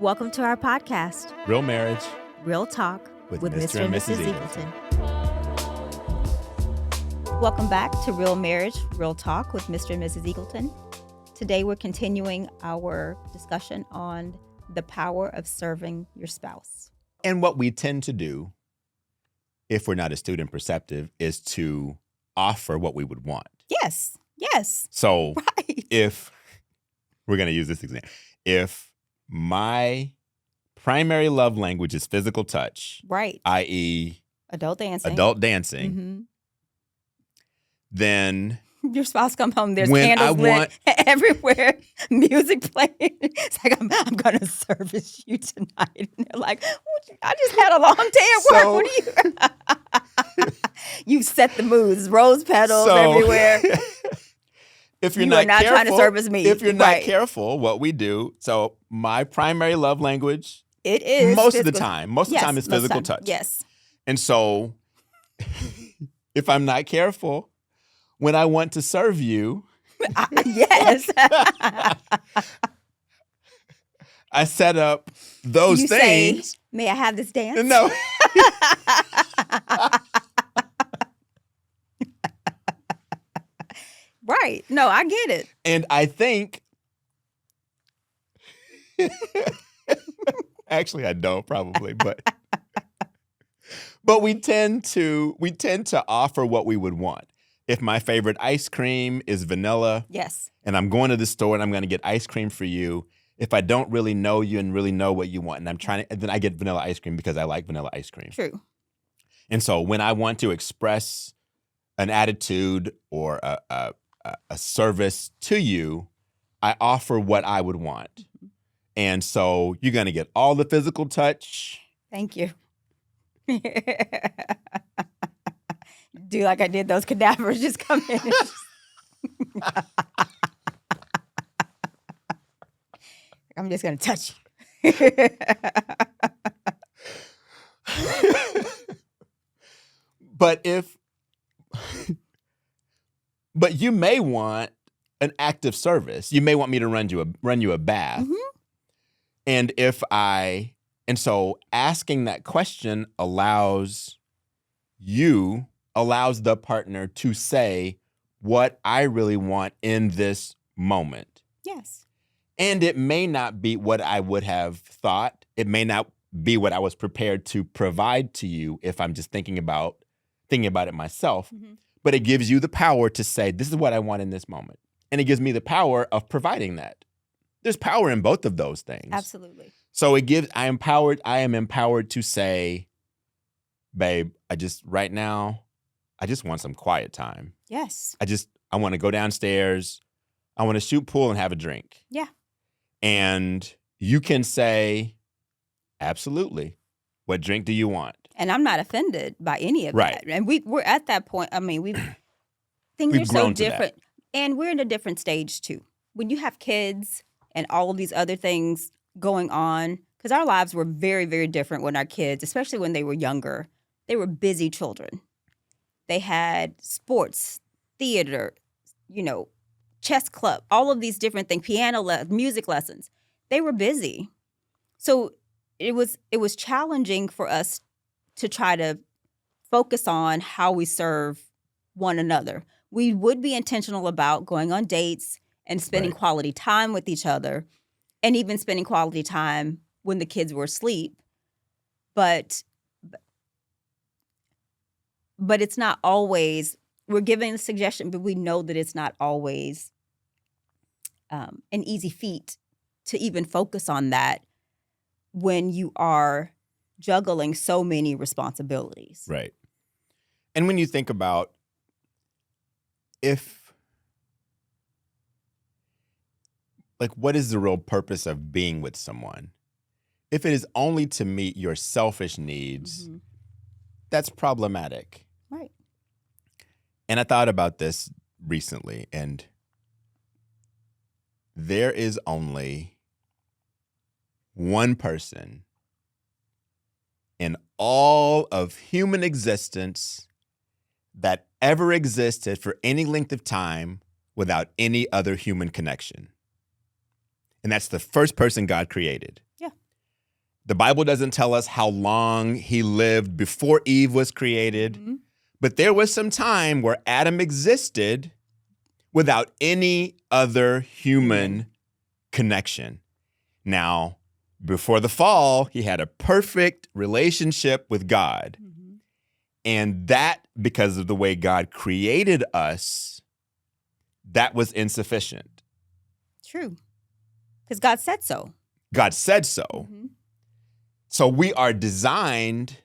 Welcome to our podcast, Real Marriage Real Talk with Mr. and Mrs. Eagleton. Welcome back to Real Marriage, Real Talk with Mr. and Mrs. Eagleton. Today we're continuing our discussion on the power of serving your spouse. And what we tend to do, if we're not astute and perceptive, is to offer what we would want. Yes. So Right. if, we're going to use this example, if my primary love language is physical touch, Right. i.e. Adult dancing. Dancing, then Your spouse comes home, there's when candles I lit want- everywhere, music playing. It's like, I'm going to service you tonight. And they're like, I just had a long day at work. So- What are you? You set the moods, rose petals So- everywhere. if you're You not are not careful, trying to service me. If you're not Right. careful, what we do, so my primary love language, It is. most of the physical- time, most of the Yes, time is most of the physical time. touch. Yes. And so if I'm not careful, when I want to serve you, Yes. I set up those You things. say, may I have this dance? No. Right. No, I get it. And I think, actually I don't probably, but we tend to offer what we would want. If my favorite ice cream is vanilla, Yes. and I'm going to the store and I'm going to get ice cream for you, if I don't really know you and really know what you want, and then I get vanilla ice cream because I like vanilla ice cream. True. And so when I want to express an attitude or a service to you, I offer what I would want. And so you're going to get all the physical touch. Thank you. Do like I did those cadavers just come in. And I'm just going to touch you. But you may want an act of service. You may want me to run you a bath. Mhm. And so asking that question allows the partner to say what I really want in this moment. Yes. And it may not be what I would have thought. It may not be what I was prepared to provide to you if I'm just thinking about it myself. Mhm. But it gives you the power to say, this is what I want in this moment. And it gives me the power of providing that. There's power in both of those things. Absolutely. So I am empowered to say, babe, right now, I just want some quiet time. Yes. I want to go downstairs. I want to shoot pool and have a drink. Yeah. And you can say, absolutely. What drink do you want? And I'm not offended by any of Right. that. And we're at that point. I mean, things We've are so grown to that. different. And we're in a different stage too. When you have kids and all of these other things going on, because our lives were very, very different when our kids, especially when they were younger, they were busy children. They had sports, theater, chess club, all of these different things, music lessons. They were busy. So it was challenging for us to try to focus on how we serve one another. We would be intentional about going on dates and spending Right. quality time with each other, and even spending quality time when the kids were asleep. But it's not always, we're giving a suggestion, but we know that it's not always an easy feat to even focus on that when you are juggling so many responsibilities. Right. And when you think about what is the real purpose of being with someone? If it is only to meet your selfish needs, Mhm. that's problematic. Right. And I thought about this recently, and there is only one person in all of human existence that ever existed for any length of time without any other human connection. And that's the first person God created. Yeah. The Bible doesn't tell us how long he lived before Eve was created, but there was some time where Adam existed without any other human connection. Now, before the fall, he had a perfect relationship with God. And that, because of the way God created us, that was insufficient. True. Because God said so. God said so. So we are designed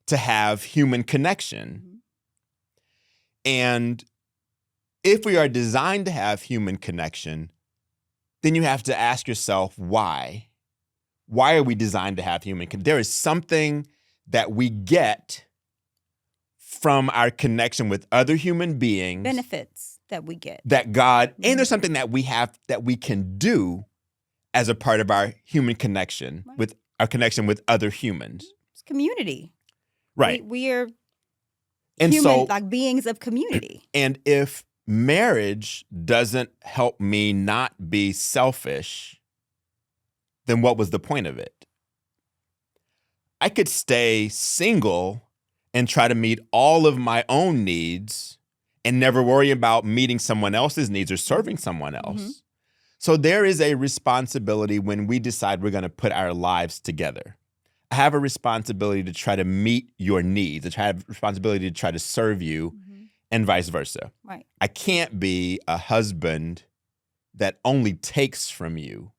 to have human connection. And if we are designed to have human connection, then you have to ask yourself, why? Why are we designed to have human connection? There is something that we get from our connection with other human beings. Benefits that we get. That God, and there's something that we have that we can do as a part of our human connection, with our connection with other humans. It's community. Right. We are and human, so, like beings of community. And if marriage doesn't help me not be selfish, then what was the point of it? I could stay single and try to meet all of my own needs and never worry about meeting someone else's needs or serving someone else. So there is a responsibility when we decide we're going to put our lives together. I have a responsibility to try to meet your needs. I have a responsibility to try to serve you and vice versa. Right. I can't be a husband that only takes from you.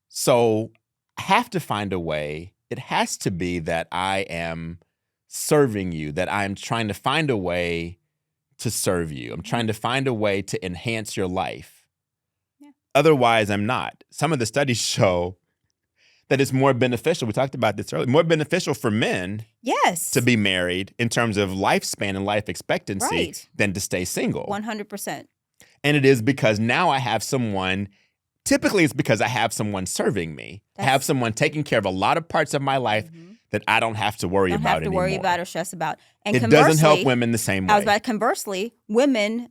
So I have to find a way. It has to be that I am serving you, that I'm trying to find a way to serve you. I'm trying to find a way to enhance your life. Otherwise, I'm not. Some of the studies show that it's more beneficial. We talked about this earlier. More beneficial for men to be married in terms of lifespan and life expectancy than to stay single. 100%. And it is because now I have someone, typically it's because I have someone serving me. I have someone taking care of a lot of parts of my life that I don't have to worry about anymore. Don't have to worry about or stress about. And it doesn't help women the same way. I was about conversely, women,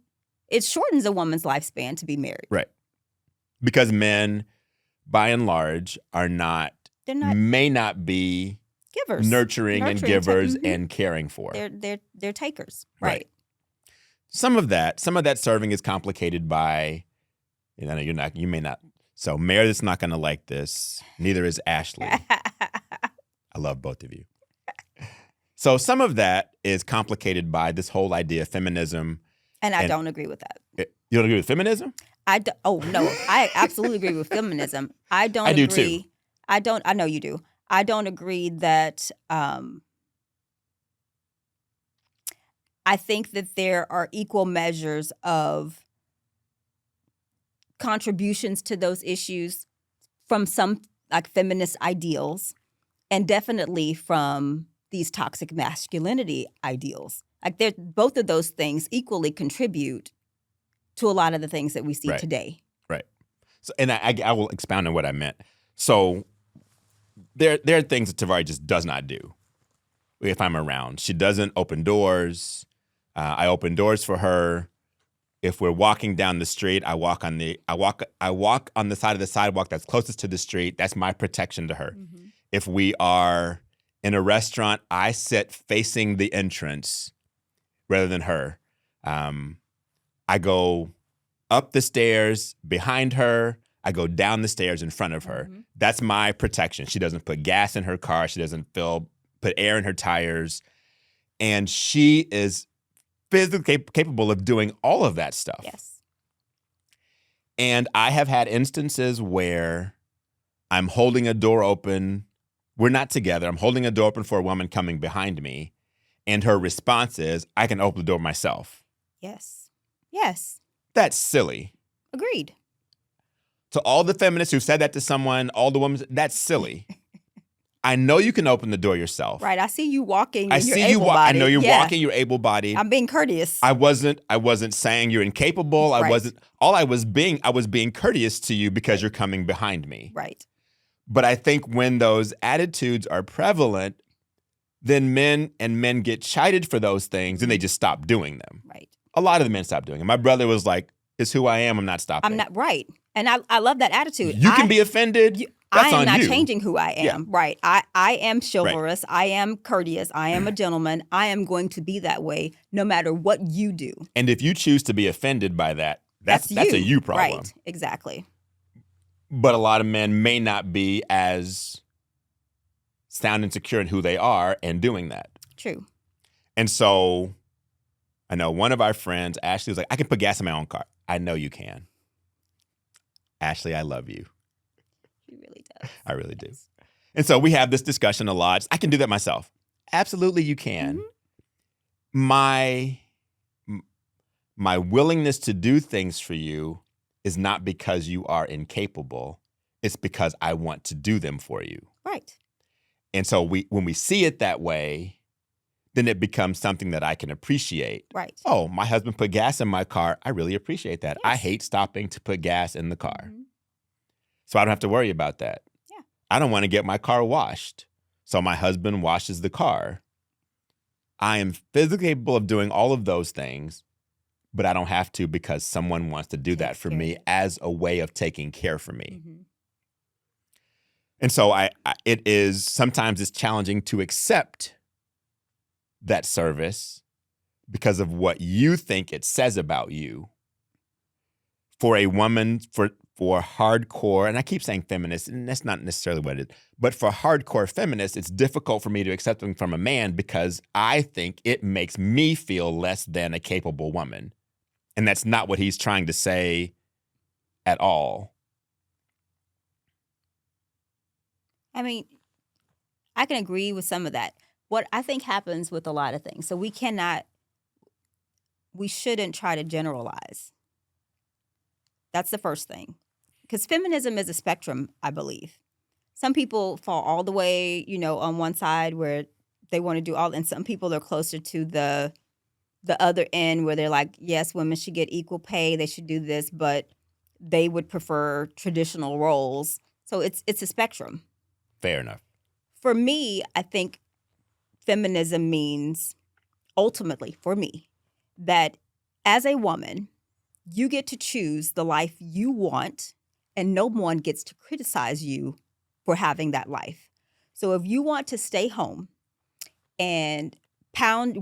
it shortens a woman's lifespan to be married. Right. Because men, by and large, may not be givers, nurturing and givers and caring for. They're takers, right? Some of that serving is complicated by, you may not. So Meredith's not going to like this. Neither is Ashley. I love both of you. So some of that is complicated by this whole idea of feminism. And I don't agree with that. You don't agree with feminism? No, I absolutely agree with feminism. I do too. I know you do. I don't agree that I think that there are equal measures of contributions to those issues from some like feminist ideals and definitely from these toxic masculinity ideals. Like both of those things equally contribute to a lot of the things that we see today. Right. So, and I will expound on what I meant. So there are things that Tavari just does not do if I'm around. She doesn't open doors. I open doors for her. If we're walking down the street, I walk on the side of the sidewalk that's closest to the street. That's my protection to her. If we are in a restaurant, I sit facing the entrance rather than her. I go up the stairs behind her. I go down the stairs in front of her. That's my protection. She doesn't put gas in her car. She doesn't put air in her tires. And she is physically capable of doing all of that stuff. Yes. And I have had instances where I'm holding a door open. We're not together. I'm holding a door open for a woman coming behind me. And her response is, I can open the door myself. Yes. Yes. That's silly. Agreed. To all the feminists who said that to someone, all the women, that's silly. I know you can open the door yourself. Right. I see you walking. I see you. I know you're walking. You're able-bodied. I'm being courteous. I wasn't saying you're incapable. I was being courteous to you because you're coming behind me. Right. But I think when those attitudes are prevalent, then men get chided for those things and they just stop doing them. Right. A lot of the men stop doing it. My brother was like, it's who I am. I'm not stopping. I'm not right. And I love that attitude. You can be offended. That's I am on not you. changing who I am. Yeah. Right. I am chivalrous. I am courteous. I am a gentleman. I am going to be that way no matter what you do. And if you choose to be offended by that, that's you. a you problem. Right. Exactly. But a lot of men may not be as sound and secure in who they are and doing that. True. And so I know one of our friends, Ashley, was like, I can put gas in my own car. I know you can. Ashley, I love you. He really does. I really do. And so we have this discussion a lot. I can do that myself. Absolutely, you can. Mm-hmm. My willingness to do things for you is not because you are incapable. It's because I want to do them for you. Right. And so when we see it that way, then it becomes something that I can appreciate. Right. Oh, my husband put gas in my car. I really appreciate that. Yes. I hate stopping to put gas in the car. Mm-hmm. So I don't have to worry about that. Yeah. I don't want to get my car washed. So my husband washes the car. I am physically capable of doing all of those things, but I don't have to because someone wants to do that for me as a way of taking care for me. Mm-hmm. And so sometimes it's challenging to accept that service because of what you think it says about you. For a woman, for hardcore, and I keep saying feminist, and that's not necessarily what it is, but for hardcore feminists, it's difficult for me to accept them from a man because I think it makes me feel less than a capable woman. And that's not what he's trying to say at all. I mean, I can agree with some of that. What I think happens with a lot of things, so we shouldn't try to generalize. That's the first thing. Because feminism is a spectrum, I believe. Some people fall all the way, on one side where they want to do all, and some people are closer to the other end where they're like, yes, women should get equal pay, they should do this, but they would prefer traditional roles. So it's a spectrum. Fair enough. For me, I think feminism means, ultimately, for me, that as a woman, you get to choose the life you want, and no one gets to criticize you for having that life. So if you want to stay home and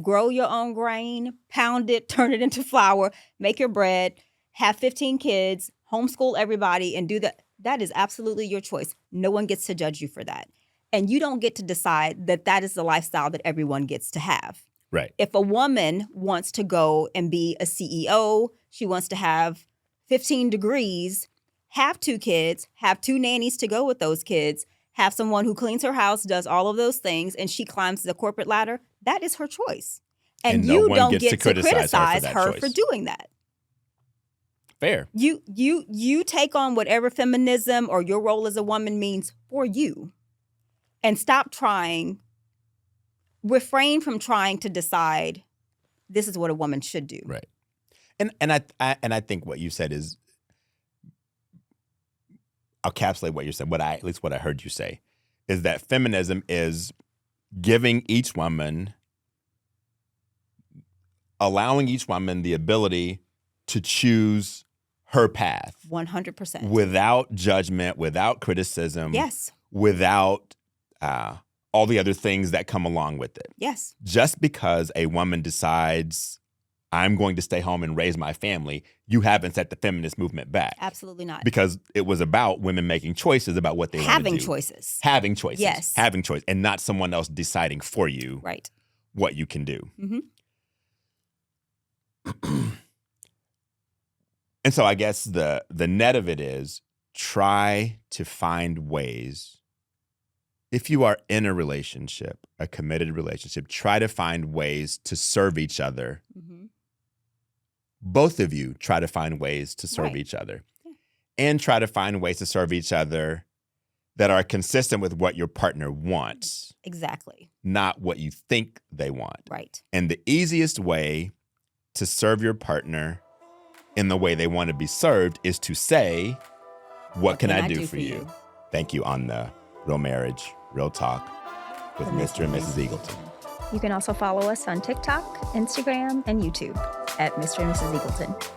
grow your own grain, pound it, turn it into flour, make your bread, have 15 kids, homeschool everybody, and do that, that is absolutely your choice. No one gets to judge you for that. And you don't get to decide that that is the lifestyle that everyone gets to have. Right. If a woman wants to go and be a CEO, she wants to have 15 degrees, have 2 kids, have 2 nannies to go with those kids, have someone who cleans her house, does all of those things, and she climbs the corporate ladder, that is her choice. And no you one don't gets get to to criticize her choice. for doing that. Fair. You take on whatever feminism or your role as a woman means for you. And refrain from trying to decide this is what a woman should do. Right. And I think what you said is, I'll encapsulate what you said, at least what I heard you say, is that feminism is allowing each woman the ability to choose her path. 100%. Without judgment, without criticism. Yes. Without all the other things that come along with it. Yes. Just because a woman decides, I'm going to stay home and raise my family, you haven't set the feminist movement back. Absolutely not. Because it was about women making choices about what they want to do. Having choices. Having choices. Yes. Having choice, and not someone else deciding for you right. what you can do. Mm-hmm. And so I guess the net of it is, try to find ways, if you are in a relationship, a committed relationship, try to find ways to serve each other. Mm-hmm. Both of you try to find ways to serve right. each other. Yeah. And try to find ways to serve each other that are consistent with what your partner wants. Exactly. Not what you think they want. Right. And the easiest way to serve your partner in the way they want to be served is to say, what can I do for you? Thank you on the Real Marriage, Real Talk with Mr. and Mrs. Eagleton. You can also follow us on TikTok, Instagram, and YouTube at Mr. and Mrs. Eagleton.